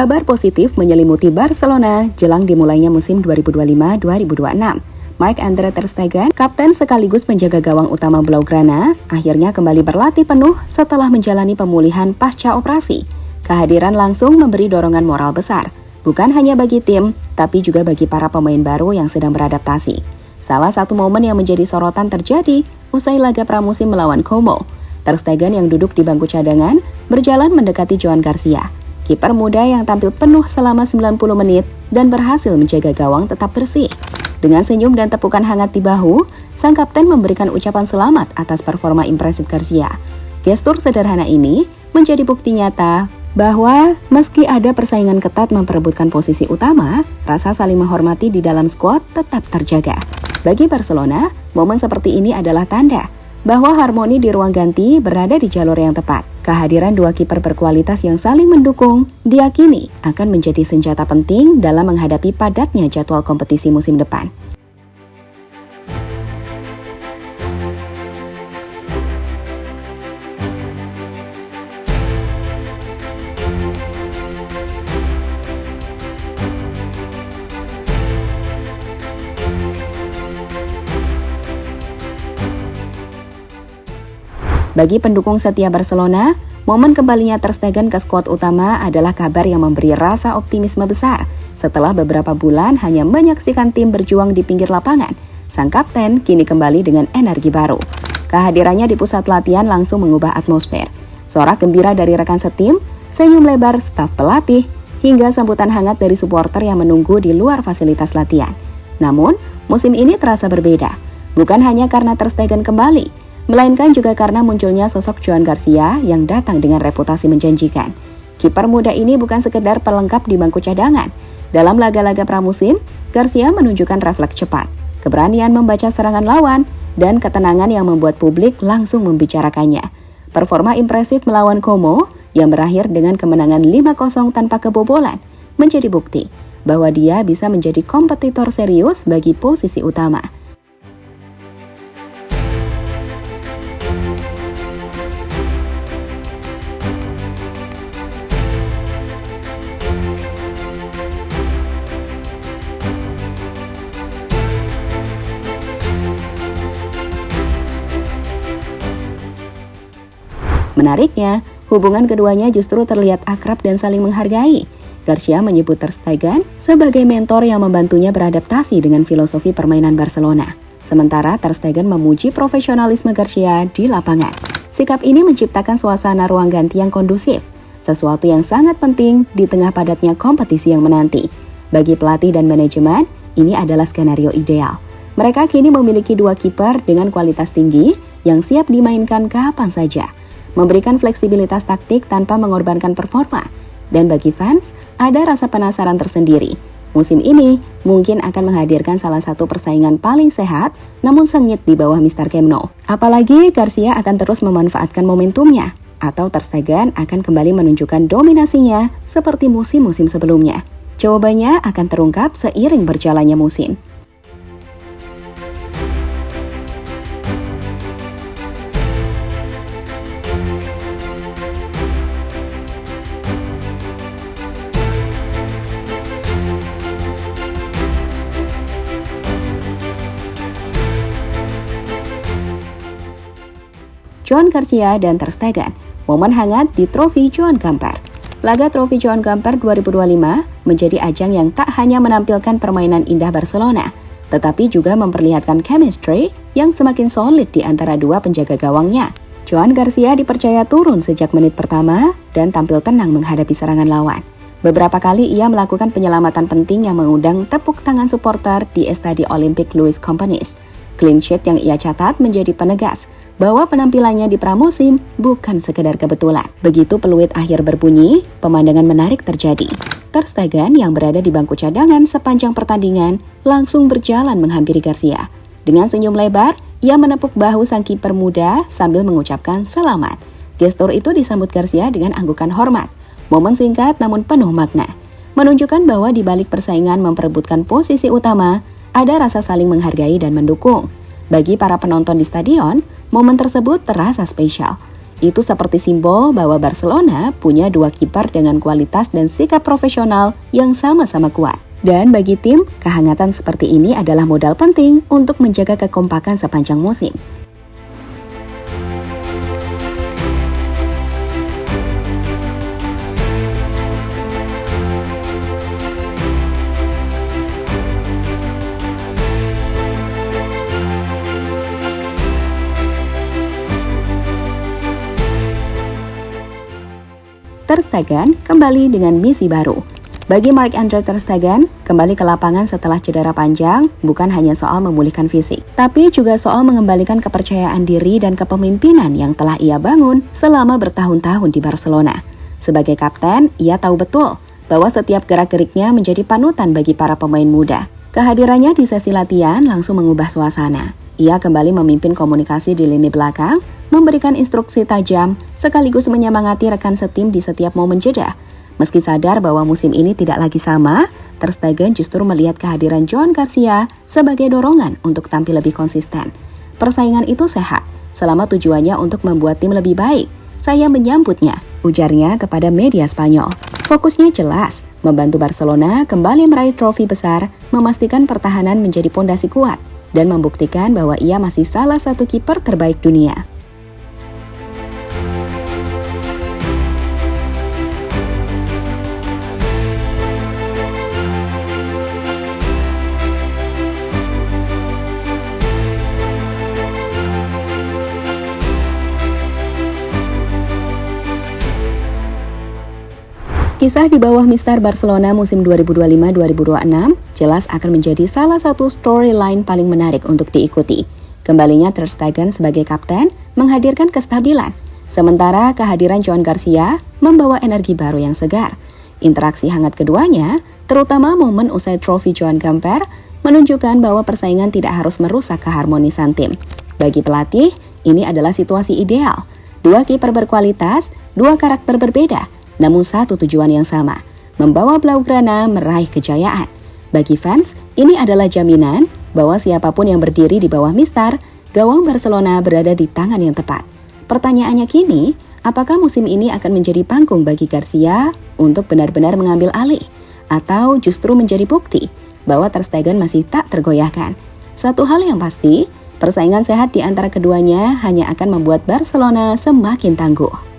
Kabar positif menyelimuti Barcelona jelang dimulainya musim 2025-2026. Marc-Andre ter Stegen, kapten sekaligus penjaga gawang utama Blaugrana, akhirnya kembali berlatih penuh setelah menjalani pemulihan pasca operasi. Kehadiran langsung memberi dorongan moral besar, bukan hanya bagi tim, tapi juga bagi para pemain baru yang sedang beradaptasi. Salah satu momen yang menjadi sorotan terjadi usai laga pramusim melawan Como. Ter Stegen yang duduk di bangku cadangan berjalan mendekati Joan Garcia, kiper muda yang tampil penuh selama 90 menit dan berhasil menjaga gawang tetap bersih. Dengan senyum dan tepukan hangat di bahu, sang kapten memberikan ucapan selamat atas performa impresif Garcia. Gestur sederhana ini menjadi bukti nyata bahwa meski ada persaingan ketat memperebutkan posisi utama, rasa saling menghormati di dalam skuad tetap terjaga. Bagi Barcelona, momen seperti ini adalah tanda bahwa harmoni di ruang ganti berada di jalur yang tepat. Kehadiran dua kiper berkualitas yang saling mendukung diyakini akan menjadi senjata penting dalam menghadapi padatnya jadwal kompetisi musim depan. Bagi pendukung setia Barcelona, momen kembalinya ter Stegen ke skuad utama adalah kabar yang memberi rasa optimisme besar. Setelah beberapa bulan hanya menyaksikan tim berjuang di pinggir lapangan, sang kapten kini kembali dengan energi baru. Kehadirannya di pusat latihan langsung mengubah atmosfer. Sorak gembira dari rekan setim, senyum lebar staf pelatih, hingga sambutan hangat dari supporter yang menunggu di luar fasilitas latihan. Namun, musim ini terasa berbeda. Bukan hanya karena ter Stegen kembali, melainkan juga karena munculnya sosok Joan Garcia yang datang dengan reputasi menjanjikan. Kiper muda ini bukan sekedar pelengkap di bangku cadangan. Dalam laga-laga pramusim, Garcia menunjukkan refleks cepat, keberanian membaca serangan lawan, dan ketenangan yang membuat publik langsung membicarakannya. Performa impresif melawan Como yang berakhir dengan kemenangan 5-0 tanpa kebobolan menjadi bukti bahwa dia bisa menjadi kompetitor serius bagi posisi utama. Menariknya, hubungan keduanya justru terlihat akrab dan saling menghargai. Garcia menyebut ter Stegen sebagai mentor yang membantunya beradaptasi dengan filosofi permainan Barcelona. Sementara ter Stegen memuji profesionalisme Garcia di lapangan. Sikap ini menciptakan suasana ruang ganti yang kondusif, sesuatu yang sangat penting di tengah padatnya kompetisi yang menanti. Bagi pelatih dan manajemen, ini adalah skenario ideal. Mereka kini memiliki dua kiper dengan kualitas tinggi yang siap dimainkan kapan saja, memberikan fleksibilitas taktik tanpa mengorbankan performa. Dan bagi fans, ada rasa penasaran tersendiri. Musim ini mungkin akan menghadirkan salah satu persaingan paling sehat, namun sengit di bawah Mr. Camp Nou. Apalagi Garcia akan terus memanfaatkan momentumnya, atau ter Stegen akan kembali menunjukkan dominasinya seperti musim-musim sebelumnya. Jawabannya akan terungkap seiring berjalannya musim. Joan Garcia dan ter Stegen, momen hangat di Trofi Joan Gamper. Laga Trofi Joan Gamper 2025 menjadi ajang yang tak hanya menampilkan permainan indah Barcelona, tetapi juga memperlihatkan chemistry yang semakin solid di antara dua penjaga gawangnya. Joan Garcia dipercaya turun sejak menit pertama dan tampil tenang menghadapi serangan lawan. Beberapa kali ia melakukan penyelamatan penting yang mengundang tepuk tangan supporter di Estadi Olympique Louis Companys. Clean sheet yang ia catat menjadi penegas bahwa penampilannya di pramusim bukan sekedar kebetulan. Begitu peluit akhir berbunyi, pemandangan menarik terjadi. Ter Stegen yang berada di bangku cadangan sepanjang pertandingan langsung berjalan menghampiri Garcia. Dengan senyum lebar, ia menepuk bahu sang kiper muda sambil mengucapkan selamat. Gestur itu disambut Garcia dengan anggukan hormat. Momen singkat namun penuh makna, menunjukkan bahwa di balik persaingan memperebutkan posisi utama, ada rasa saling menghargai dan mendukung. Bagi para penonton di stadion, momen tersebut terasa spesial. Itu seperti simbol bahwa Barcelona punya dua kiper dengan kualitas dan sikap profesional yang sama-sama kuat. Dan bagi tim, kehangatan seperti ini adalah modal penting untuk menjaga kekompakan sepanjang musim. Ter Stegen kembali dengan misi baru. Bagi Marc-Andre ter Stegen, kembali ke lapangan setelah cedera panjang bukan hanya soal memulihkan fisik, tapi juga soal mengembalikan kepercayaan diri dan kepemimpinan yang telah ia bangun selama bertahun-tahun di Barcelona. Sebagai kapten, ia tahu betul bahwa setiap gerak-geriknya menjadi panutan bagi para pemain muda. Kehadirannya di sesi latihan langsung mengubah suasana. Ia kembali memimpin komunikasi di lini belakang, memberikan instruksi tajam, sekaligus menyemangati rekan setim di setiap momen jeda. Meski sadar bahwa musim ini tidak lagi sama, ter Stegen justru melihat kehadiran Joan Garcia sebagai dorongan untuk tampil lebih konsisten. Persaingan itu sehat, selama tujuannya untuk membuat tim lebih baik. Saya menyambutnya, ujarnya kepada media Spanyol. Fokusnya jelas, membantu Barcelona kembali meraih trofi besar, memastikan pertahanan menjadi pondasi kuat, dan membuktikan bahwa ia masih salah satu kiper terbaik dunia. Kisah di bawah Mister Barcelona musim 2025-2026 jelas akan menjadi salah satu storyline paling menarik untuk diikuti. Kembalinya ter Stegen sebagai kapten menghadirkan kestabilan, sementara kehadiran Joan Garcia membawa energi baru yang segar. Interaksi hangat keduanya, terutama momen usai trofi Joan Gamper, menunjukkan bahwa persaingan tidak harus merusak keharmonisan tim. Bagi pelatih, ini adalah situasi ideal. Dua kiper berkualitas, dua karakter berbeda, namun satu tujuan yang sama, membawa Blaugrana meraih kejayaan. Bagi fans, ini adalah jaminan bahwa siapapun yang berdiri di bawah Mister, gawang Barcelona berada di tangan yang tepat. Pertanyaannya kini, apakah musim ini akan menjadi panggung bagi Garcia untuk benar-benar mengambil alih? Atau justru menjadi bukti bahwa ter Stegen masih tak tergoyahkan? Satu hal yang pasti, persaingan sehat di antara keduanya hanya akan membuat Barcelona semakin tangguh.